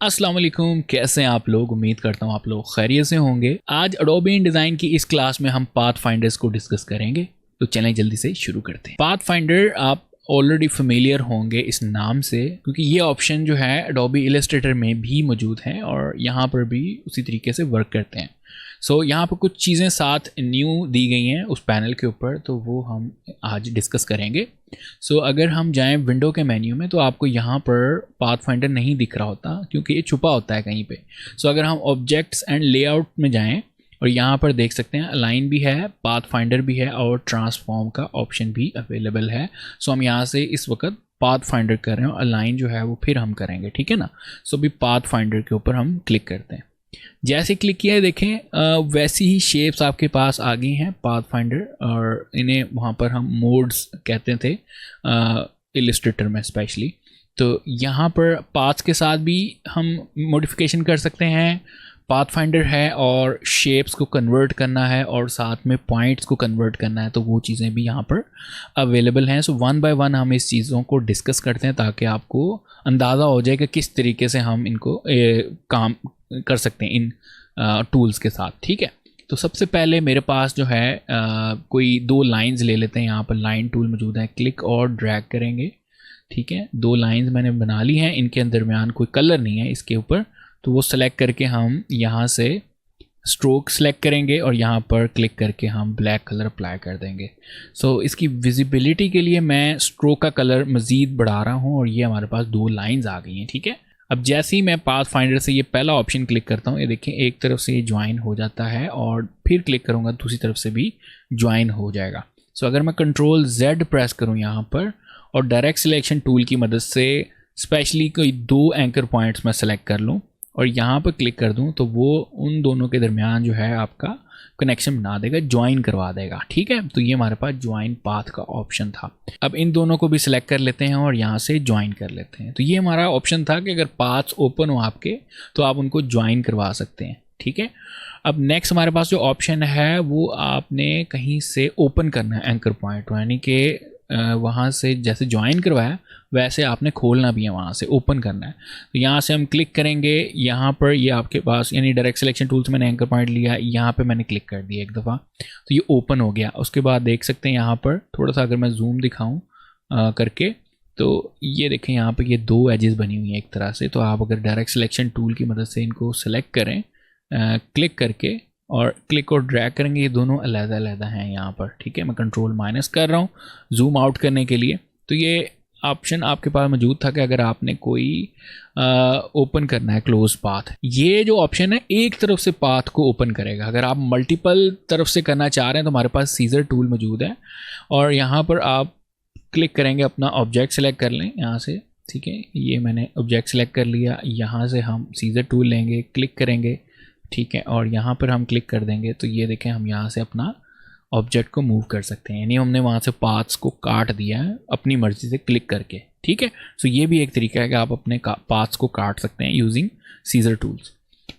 अस्सलाम वालेकुम, कैसे हैं आप लोग। उम्मीद करता हूँ आप लोग खैरियत से होंगे। आज एडोबी इंडिज़ाइन की इस क्लास में हम पाथ फाइंडर्स को डिस्कस करेंगे। तो चलें जल्दी से शुरू करते हैं। पाथ फाइंडर आप ऑलरेडी फेमिलियर होंगे इस नाम से, क्योंकि ये ऑप्शन जो है एडोबी इलस्ट्रेटर में भी मौजूद है और यहाँ पर भी उसी तरीके से वर्क करते हैं। सो यहाँ पर कुछ चीज़ें साथ न्यू दी गई हैं उस पैनल के ऊपर, तो वो हम आज डिस्कस करेंगे। सो अगर हम जाएं विंडो के मेन्यू में तो आपको यहाँ पर पाथ फाइंडर नहीं दिख रहा होता, क्योंकि ये छुपा होता है कहीं पे। सो अगर हम ऑब्जेक्ट्स एंड लेआउट में जाएं और यहाँ पर देख सकते हैं अलाइन भी है, पाथ फाइंडर भी है और ट्रांसफॉर्म का ऑप्शन भी अवेलेबल है। सो हम यहाँ से इस वक्त पाथ फाइंडर कर रहे हैं और अलाइन जो है वो फिर हम करेंगे, ठीक है ना। सो अभी पाथ फाइंडर के ऊपर हम क्लिक करते हैं। जैसे क्लिक किया है देखें वैसी ही शेप्स आपके पास आ गई हैं पाथ फाइंडर, और इन्हें वहाँ पर हम मोड्स कहते थे इलस्ट्रेटर में स्पेशली। तो यहाँ पर पाथ्स के साथ भी हम मॉडिफिकेशन कर सकते हैं। पाथ फाइंडर है और शेप्स को कन्वर्ट करना है और साथ में पॉइंट्स को कन्वर्ट करना है, तो वो चीज़ें भी यहाँ पर अवेलेबल हैं। सो वन बाय वन हम इस चीज़ों को डिस्कस करते हैं ताकि आपको अंदाज़ा हो जाए कि किस तरीके से हम इनको काम कर सकते हैं इन टूल्स के साथ, ठीक है। तो सबसे पहले मेरे पास जो है कोई दो लाइंस ले लेते हैं। यहाँ पर लाइन टूल मौजूद है, क्लिक और ड्रैग करेंगे, ठीक है। दो लाइंस मैंने बना ली हैं, इनके दरमियान कोई कलर नहीं है इसके ऊपर, तो वो सेलेक्ट करके हम यहाँ से स्ट्रोक सेलेक्ट करेंगे और यहाँ पर क्लिक करके हम ब्लैक कलर अप्लाई कर देंगे। सो इसकी विजिबिलिटी के लिए मैं स्ट्रोक का कलर मज़ीद बढ़ा रहा हूँ और ये हमारे पास दो लाइंस आ गई हैं, ठीक है। अब जैसे ही मैं पाथ फाइंडर से ये पहला ऑप्शन क्लिक करता हूँ, ये देखें एक तरफ से ये ज्वाइन हो जाता है और फिर क्लिक करूँगा दूसरी तरफ से भी ज्वाइन हो जाएगा। सो अगर मैं कंट्रोल Z प्रेस करूँ यहाँ पर और डायरेक्ट सिलेक्शन टूल की मदद से स्पेशली कोई दो एंकर पॉइंट्स मैं सेलेक्ट कर लूँ और यहाँ पर क्लिक कर दूँ, तो वो उन दोनों के दरमियान जो है आपका कनेक्शन बना देगा, ज्वाइन करवा देगा, ठीक है। तो ये हमारे पास ज्वाइन पाथ का ऑप्शन था। अब इन दोनों को भी सिलेक्ट कर लेते हैं और यहाँ से ज्वाइन कर लेते हैं। तो ये हमारा ऑप्शन था कि अगर पाथ्स ओपन हो आपके तो आप उनको ज्वाइन करवा सकते हैं, ठीक है। अब नेक्स्ट हमारे पास जो ऑप्शन है वो आपने कहीं से ओपन करना है एंकर पॉइंट, यानी कि वहाँ से जैसे ज्वाइन करवाया वैसे आपने खोलना भी है, वहाँ से ओपन करना है। तो यहाँ से हम क्लिक करेंगे, यहाँ पर ये आपके पास यानी डायरेक्ट सिलेक्शन टूल से मैंने एंकर पॉइंट लिया, यहाँ पे मैंने क्लिक कर दिया एक दफ़ा, तो ये ओपन हो गया। उसके बाद देख सकते हैं यहाँ पर थोड़ा सा अगर मैं जूम दिखाऊँ करके, तो ये देखें यहाँ पर ये दो एजेस बनी हुई हैं एक तरह से। तो आप अगर डायरेक्ट सिलेक्शन टूल की मदद से इनको सेलेक्ट करें क्लिक करके और क्लिक और ड्रैग करेंगे, ये दोनों अलग-अलग हैं यहाँ पर, ठीक है। मैं कंट्रोल माइनस कर रहा हूँ जूम आउट करने के लिए। तो ये ऑप्शन आपके पास मौजूद था कि अगर आपने कोई ओपन करना है क्लोज पाथ, ये जो ऑप्शन है एक तरफ से पाथ को ओपन करेगा। अगर आप मल्टीपल तरफ से करना चाह रहे हैं तो हमारे पास सीजर टूल मौजूद है और यहाँ पर आप क्लिक करेंगे, अपना ऑब्जेक्ट सेलेक्ट कर लें यहाँ से, ठीक है। ये मैंने ऑब्जेक्ट सेलेक्ट कर लिया, यहाँ से हम सीजर टूल लेंगे, क्लिक करेंगे, ठीक है, और यहाँ पर हम क्लिक कर देंगे। तो ये देखें हम यहाँ से अपना ऑब्जेक्ट को मूव कर सकते हैं, यानी हमने वहाँ से पाथ्स को काट दिया है अपनी मर्जी से क्लिक करके, ठीक है। सो ये भी एक तरीका है कि आप अपने पाथ्स को काट सकते हैं यूजिंग सीजर टूल्स।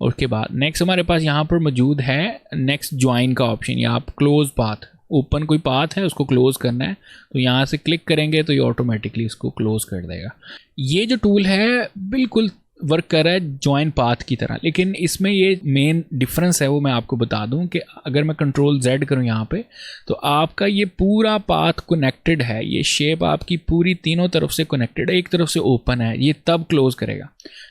और उसके बाद नेक्स्ट हमारे पास यहाँ पर मौजूद है नेक्स्ट ज्वाइन का ऑप्शन, या आप क्लोज पाथ, ओपन कोई पाथ है उसको क्लोज करना है तो यहाँ से क्लिक करेंगे तो ये ऑटोमेटिकली इसको क्लोज कर देगा। ये जो टूल है बिल्कुल वर्क कर रहा है ज्वाइन पाथ की तरह, लेकिन इसमें ये मेन डिफरेंस है वो मैं आपको बता दूं कि अगर मैं कंट्रोल Z करूं यहाँ पे तो आपका ये पूरा पाथ कनेक्टेड है, ये शेप आपकी पूरी तीनों तरफ से कनेक्टेड है, एक तरफ से ओपन है, ये तब क्लोज करेगा।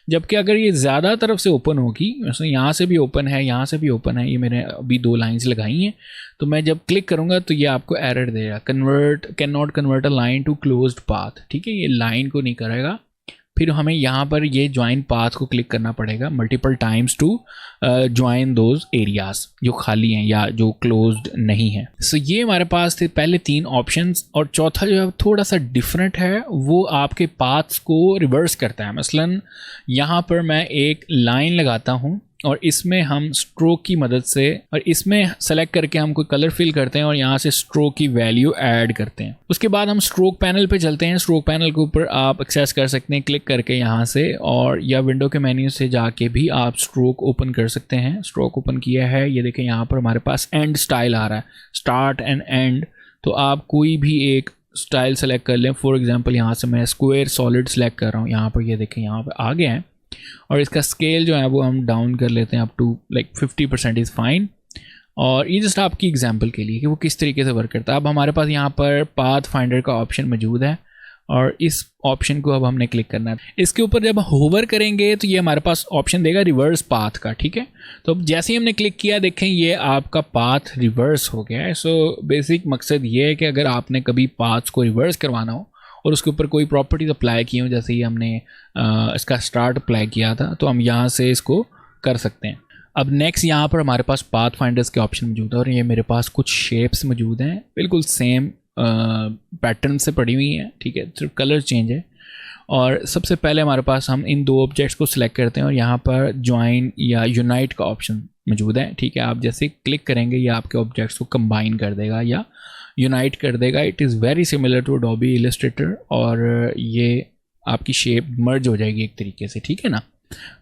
जबकि अगर ये ज़्यादा तरफ से ओपन होगी, वैसे यहाँ से भी ओपन है, यहाँ से भी ओपन है, ये मैंने अभी दो लाइन्स लगाई हैं, तो मैं जब क्लिक करूँगा तो ये आपको एरर देगा, can not convert a line to closed path, ठीक है। ये लाइन को नहीं करेगा। फिर हमें यहाँ पर ये ज्वाइन पाथ को क्लिक करना पड़ेगा multiple times to join those areas जो खाली हैं या जो क्लोज्ड नहीं है। सो ये हमारे पास थे पहले तीन ऑप्शंस, और चौथा जो है थोड़ा सा डिफरेंट है, वो आपके पाथ्स को रिवर्स करता है। मसलन यहाँ पर मैं एक लाइन लगाता हूँ और इसमें हम स्ट्रोक की मदद से और इसमें सेलेक्ट करके हम कोई कलर फिल करते हैं और यहाँ से स्ट्रोक की वैल्यू ऐड करते हैं। उसके बाद हम स्ट्रोक पैनल पे चलते हैं। स्ट्रोक पैनल के ऊपर आप एक्सेस कर सकते हैं क्लिक करके यहाँ से, और या विंडो के मेन्यू से जाके भी आप स्ट्रोक ओपन कर सकते हैं। स्ट्रोक ओपन किया है, ये देखें यहाँ पर हमारे पास एंड स्टाइल आ रहा है, स्टार्ट एंड एंड। तो आप कोई भी एक स्टाइल सेलेक्ट कर लें। फॉर एग्जांपल यहाँ से मैं स्क्वायर सॉलिड सेलेक्ट कर रहा हूँ, यहाँ पर ये देखें यहाँ पर आ गया है। और इसका स्केल जो है वो हम डाउन कर लेते हैं up to like 50% is fine. और ये जस्ट आपकी एग्जांपल के लिए कि वो किस तरीके से वर्क करता है। अब हमारे पास यहाँ पर पाथ फाइंडर का ऑप्शन मौजूद है और इस ऑप्शन को अब हमने क्लिक करना है। इसके ऊपर जब होवर करेंगे तो ये हमारे पास ऑप्शन देगा रिवर्स पाथ का, ठीक है। तो अब जैसे ही हमने क्लिक किया देखें ये आपका पाथ रिवर्स हो गया है। सो बेसिक मकसद ये है कि अगर आपने कभी पाथ्स को रिवर्स करवाना हो और उसके ऊपर कोई प्रॉपर्टीज अप्लाई की हो, जैसे ही हमने इसका स्टार्ट अप्लाई किया था, तो हम यहाँ से इसको कर सकते हैं। अब नेक्स्ट यहाँ पर हमारे पास पाथ फाइंडर्स के ऑप्शन मौजूद है और ये मेरे पास कुछ शेप्स मौजूद हैं बिल्कुल सेम पैटर्न से पड़ी हुई हैं, ठीक है, सिर्फ कलर चेंज है। और सबसे पहले हमारे पास हम इन दो ऑब्जेक्ट्स को सिलेक्ट करते हैं और यहाँ पर ज्वाइन या यूनाइट का ऑप्शन मौजूद है, ठीक है। आप जैसे क्लिक करेंगे ये आपके ऑब्जेक्ट्स को कंबाइन कर देगा या यूनाइट कर देगा। It is very similar to Adobe Illustrator और ये आपकी शेप मर्ज हो जाएगी एक तरीके से, ठीक है ना।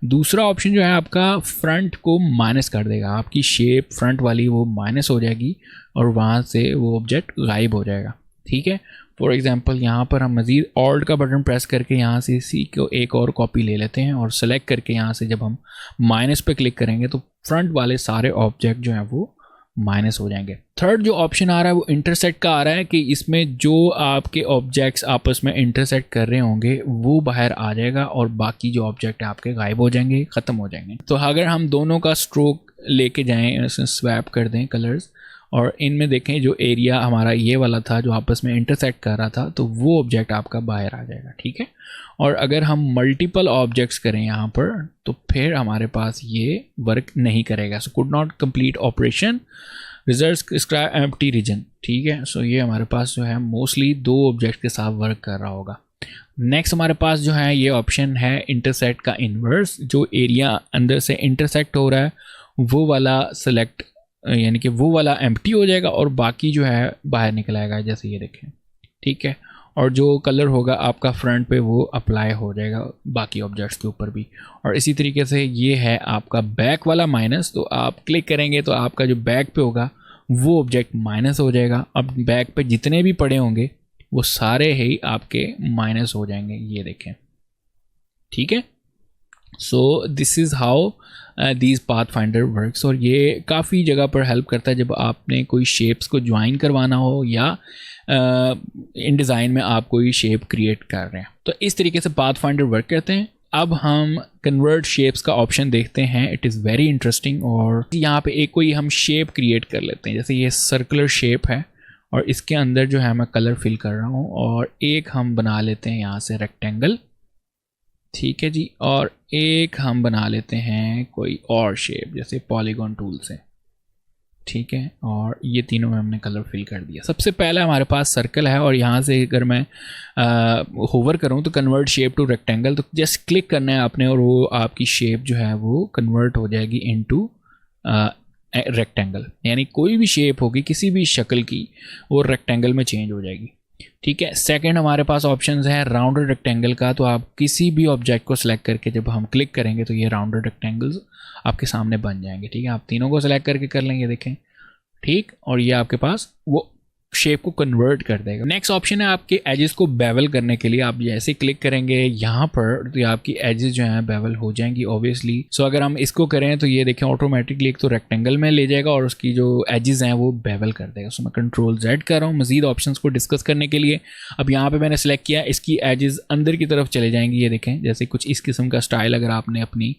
दूसरा ऑप्शन जो है आपका फ्रंट को माइनस कर देगा, आपकी शेप फ्रंट वाली वो माइनस हो जाएगी और वहाँ से वो ऑब्जेक्ट गायब हो जाएगा, ठीक है। फॉर एग्जांपल यहाँ पर हम मज़ीद ऑल्ट का बटन प्रेस करके यहाँ से इसी को एक और कॉपी ले लेते हैं और सेलेक्ट करके यहाँ से जब हम माइनस पे क्लिक करेंगे तो फ्रंट वाले सारे ऑब्जेक्ट जो हैं वो माइनस हो जाएंगे। थर्ड जो ऑप्शन आ रहा है वो इंटरसेक्ट का आ रहा है कि इसमें जो आपके ऑब्जेक्ट्स आपस में इंटरसेक्ट कर रहे होंगे वो बाहर आ जाएगा और बाकी जो ऑब्जेक्ट है आपके गायब हो जाएंगे, ख़त्म हो जाएंगे। तो अगर हम दोनों का स्ट्रोक लेके जाएं, स्वैप कर दें कलर्स और इनमें देखें जो एरिया हमारा ये वाला था जो आपस में इंटरसेक्ट कर रहा था, तो वो ऑब्जेक्ट आपका बाहर आ जाएगा, ठीक है। और अगर हम मल्टीपल ऑब्जेक्ट्स करें यहाँ पर तो फिर हमारे पास ये वर्क नहीं करेगा। So could not complete operation, result scribe empty region, ठीक है। सो ये हमारे पास जो है मोस्टली दो ऑब्जेक्ट के साथ वर्क कर रहा होगा। नेक्स्ट हमारे पास जो है ये ऑप्शन है इंटरसेक्ट का इन्वर्स, जो एरिया अंदर से इंटरसेक्ट हो रहा है वो वाला सेलेक्ट, यानी कि वो वाला एम्प्टी हो जाएगा और बाकी जो है बाहर निकल आएगा, जैसे ये देखें, ठीक है। और जो कलर होगा आपका फ्रंट पे वो अप्लाई हो जाएगा बाकी ऑब्जेक्ट्स के ऊपर भी। और इसी तरीके से ये है आपका बैक वाला माइनस, तो आप क्लिक करेंगे तो आपका जो बैक पे होगा वो ऑब्जेक्ट माइनस हो जाएगा। अब बैक पे जितने भी पड़े होंगे वो सारे ही आपके माइनस हो जाएंगे, ये देखें, ठीक है। So this is how these path finder works. और ये काफ़ी जगह पर हेल्प करता है जब आपने कोई शेप्स को ज्वाइन करवाना हो या इन डिज़ाइन में आप कोई शेप क्रिएट कर रहे हैं। तो इस तरीके से पाथ फाइंडर वर्क करते हैं। अब हम कन्वर्ट शेप्स का ऑप्शन देखते हैं, इट इज़ वेरी इंटरेस्टिंग। और यहाँ पे एक कोई हम शेप क्रिएट कर लेते हैं, जैसे ये सर्कुलर शेप है और इसके अंदर जो है मैं कलर फिल कर रहा हूँ और एक हम बना लेते हैं यहाँ से रेक्टेंगल, ठीक है जी। और एक हम बना लेते हैं कोई और शेप जैसे पॉलीगॉन टूल से, ठीक है। और ये तीनों में हमने कलर फिल कर दिया। सबसे पहले हमारे पास सर्कल है और यहाँ से अगर मैं होवर करूँ तो कन्वर्ट शेप टू रेक्टेंगल, तो जस्ट क्लिक करना है आपने और वो आपकी शेप जो है वो कन्वर्ट हो जाएगी इनटू रेक्टेंगल। यानी कोई भी शेप होगी किसी भी शक्ल की वो रेक्टेंगल में चेंज हो जाएगी, ठीक है। सेकंड हमारे पास ऑप्शन है राउंडेड रेक्टेंगल का, तो आप किसी भी ऑब्जेक्ट को सिलेक्ट करके जब हम क्लिक करेंगे तो ये राउंडेड रेक्टेंगल्स आपके सामने बन जाएंगे, ठीक है। आप तीनों को सिलेक्ट करके कर लेंगे, देखें, ठीक। और ये आपके पास वो शेप को कन्वर्ट कर देगा। नेक्स्ट ऑप्शन है आपके एजेस को बेवल करने के लिए। आप जैसे क्लिक करेंगे यहाँ पर तो आपकी एजेस जो हैं बेवल हो जाएंगी ऑब्वियसली। सो अगर हम इसको करें तो ये देखें ऑटोमेटिकली एक तो रेक्टेंगल में ले जाएगा और उसकी जो एजेस हैं वो बेवल कर देगा। सो मैं कंट्रोल Z कर रहा हूँ मजीद ऑप्शंस को डिस्कस करने के लिए। अब यहाँ पे मैंने सेलेक्ट किया, इसकी एजेस अंदर की तरफ चले जाएंगी, ये देखें। जैसे कुछ इस किस्म का स्टाइल अगर आपने अपनी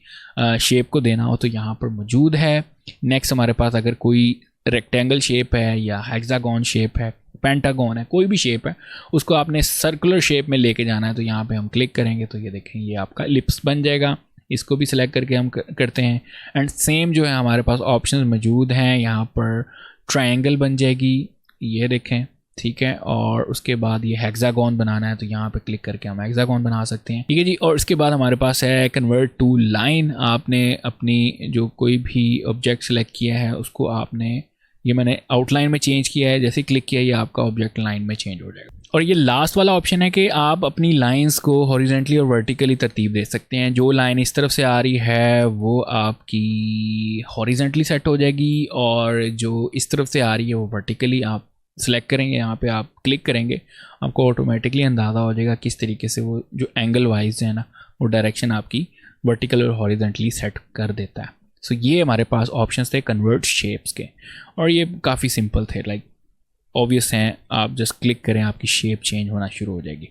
शेप को देना हो तो यहाँ पर मौजूद है। नेक्स्ट हमारे पास अगर कोई रेक्टेंगल शेप है या हेक्सागोन शेप है, पेंटागोन है, कोई भी शेप है, उसको आपने सर्कुलर शेप में लेके जाना है तो यहाँ पे हम क्लिक करेंगे तो ये देखें ये आपका लिप्स बन जाएगा। इसको भी सिलेक्ट करके हम करते हैं एंड सेम जो है हमारे पास ऑप्शंस मौजूद हैं। यहाँ पर ट्रायंगल बन जाएगी, ये देखें, ठीक है। और उसके बाद ये हेक्सागोन बनाना है तो यहाँ पे क्लिक करके हम हेक्सागोन बना सकते हैं, ठीक है जी। और उसके बाद हमारे पास है कन्वर्ट टू लाइन। आपने अपनी जो कोई भी ऑब्जेक्ट सेलेक्ट किया है उसको आपने, ये मैंने आउटलाइन में चेंज किया है, जैसे क्लिक किया ये आपका ऑब्जेक्ट लाइन में चेंज हो जाएगा। और ये लास्ट वाला ऑप्शन है कि आप अपनी लाइंस को हॉरिजॉन्टली और वर्टिकली तरतीब दे सकते हैं। जो लाइन इस तरफ से आ रही है वो आपकी हॉरिजॉन्टली सेट हो जाएगी और जो इस तरफ से आ रही है वो वर्टिकली। आप सेलेक्ट करेंगे, यहाँ पे आप क्लिक करेंगे, आपको ऑटोमेटिकली अंदाज़ा हो जाएगा किस तरीके से वो जो एंगल वाइज है ना वो डायरेक्शन आपकी वर्टिकल और हॉरिजॉन्टली सेट कर देता है। सो ये हमारे पास ऑप्शंस थे कन्वर्ट शेप्स के, और ये काफ़ी सिंपल थे, लाइक ऑब्वियस हैं, आप जस्ट क्लिक करें आपकी शेप चेंज होना शुरू हो जाएगी।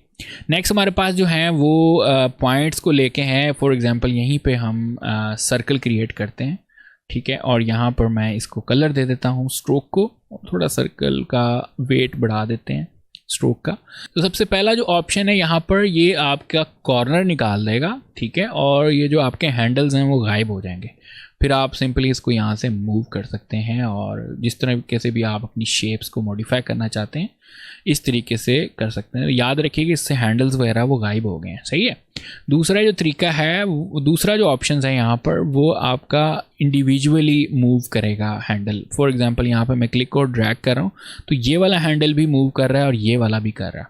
नेक्स्ट हमारे पास जो है वो पॉइंट्स को लेके हैं। फॉर एग्जांपल यहीं पे हम सर्कल क्रिएट करते हैं, ठीक है, और यहाँ पर मैं इसको कलर दे देता हूँ स्ट्रोक को, थोड़ा सर्कल का वेट बढ़ा देते हैं स्ट्रोक का। तो सबसे पहला जो ऑप्शन है यहाँ पर, ये आपका कॉर्नर निकाल देगा, ठीक है, और ये जो आपके हैंडल्स हैं वो गायब हो जाएंगे। फिर आप सिंपली इसको यहाँ से मूव कर सकते हैं, और जिस तरीके से भी आप अपनी शेप्स को मॉडिफाई करना चाहते हैं इस तरीके से कर सकते हैं। याद रखिए कि इससे हैंडल्स वगैरह वो गायब हो गए हैं, सही है। दूसरा जो तरीका है, दूसरा जो ऑप्शन है यहाँ पर, वो आपका इंडिविजुअली मूव करेगा हैंडल। फॉर एग्जांपल यहाँ पर मैं क्लिक और ड्रैग कर रहा हूँ तो ये वाला हैंडल भी मूव कर रहा है और ये वाला भी कर रहा है।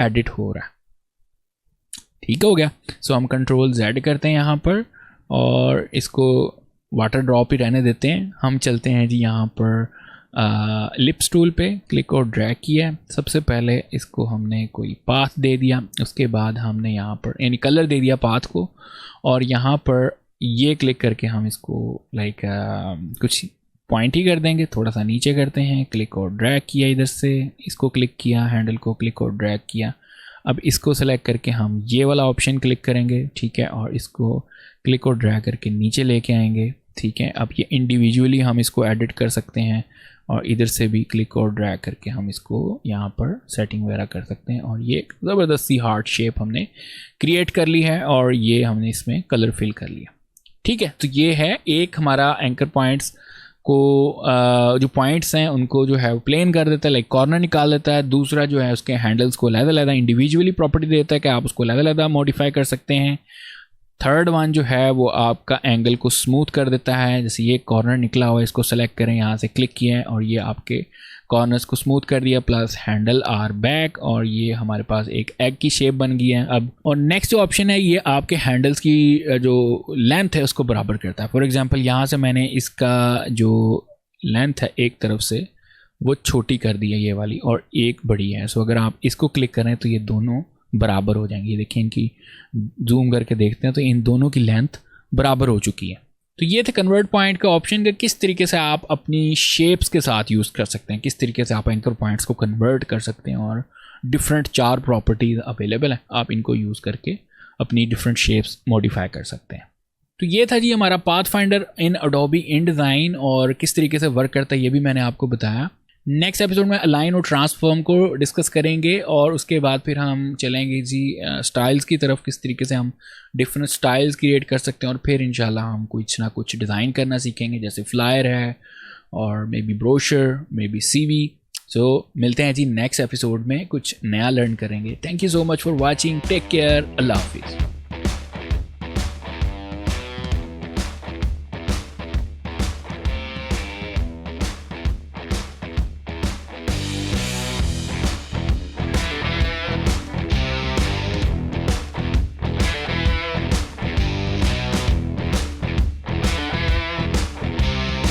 एडिट हो रहा है। ठीक हो गया। सो हम कंट्रोल Z करते हैं यहाँ पर और इसको वाटर ड्रॉप ही रहने देते हैं। हम चलते हैं जी यहाँ पर लिप्स टूल पे, क्लिक और ड्रैग किया। सबसे पहले इसको हमने कोई पाथ दे दिया, उसके बाद हमने यहाँ पर यानी कलर दे दिया पाथ को, और यहाँ पर ये क्लिक करके हम इसको लाइक कुछ पॉइंट ही कर देंगे, थोड़ा सा नीचे करते हैं। क्लिक और ड्रैग किया, इधर से इसको क्लिक किया, हैंडल को क्लिक और ड्रैग किया। अब इसको सेलेक्ट करके हम ये वाला ऑप्शन क्लिक करेंगे, ठीक है, और इसको क्लिक और ड्रैग करके नीचे लेके आएंगे, ठीक है। अब ये इंडिविजुअली हम इसको एडिट कर सकते हैं और इधर से भी क्लिक और ड्रैग करके हम इसको यहाँ पर सेटिंग वगैरह कर सकते हैं। और ये एक ज़बरदस्त सी हार्ट शेप हमने क्रिएट कर ली है और ये हमने इसमें कलर फिल कर लिया, ठीक है। तो ये है एक हमारा एंकर पॉइंट्स को जो पॉइंट्स हैं उनको जो है प्लेन कर देता है, लाइक कॉर्नर निकाल देता है। दूसरा जो है उसके हैंडल्स को अलग-अलग इंडिविजुअली प्रॉपर्टी देता है कि आप उसको अलग-अलग मॉडिफाई कर सकते हैं। थर्ड वन जो है वो आपका एंगल को स्मूथ कर देता है। जैसे ये कॉर्नर निकला हुआ है, इसको सेलेक्ट करें, यहाँ से क्लिक किया है और ये आपके कॉर्नर्स को स्मूथ कर दिया, प्लस हैंडल आर बैक, और ये हमारे पास एक एग की शेप बन गई है अब। और नेक्स्ट जो ऑप्शन है ये आपके हैंडल्स की जो लेंथ है उसको बराबर करता है। फॉर एग्जांपल यहाँ से मैंने इसका जो लेंथ है एक तरफ से वो छोटी कर दी है ये वाली, और एक बड़ी है। सो अगर आप इसको क्लिक करें तो ये दोनों बराबर हो जाएंगे। देखिए इनकी जूम करके देखते हैं तो इन दोनों की लेंथ बराबर हो चुकी है। तो ये थे कन्वर्ट पॉइंट का ऑप्शन कि किस तरीके से आप अपनी शेप्स के साथ यूज़ कर सकते हैं, किस तरीके से आप एंकर पॉइंट्स को कन्वर्ट कर सकते हैं। और डिफरेंट 4 प्रॉपर्टीज़ अवेलेबल हैं, आप इनको यूज़ करके अपनी डिफरेंट शेप्स मॉडिफाई कर सकते हैं। तो ये था जी हमारा पाथफाइंडर इन एडोबी इनडिज़ाइन, और किस तरीके से वर्क करता है ये भी मैंने आपको बताया। नेक्स्ट एपिसोड में अलाइन और ट्रांसफॉर्म को डिस्कस करेंगे, और उसके बाद फिर हम चलेंगे जी स्टाइल्स की तरफ, किस तरीके से हम डिफरेंट स्टाइल्स क्रिएट कर सकते हैं। और फिर इंशाल्लाह हम कुछ ना कुछ डिज़ाइन करना सीखेंगे, जैसे फ्लायर है और may be brochure, may be CV। सो मिलते हैं जी नेक्स्ट एपिसोड में, कुछ नया लर्न करेंगे। Thank you so much for watching, take care, Allah हाफिज़।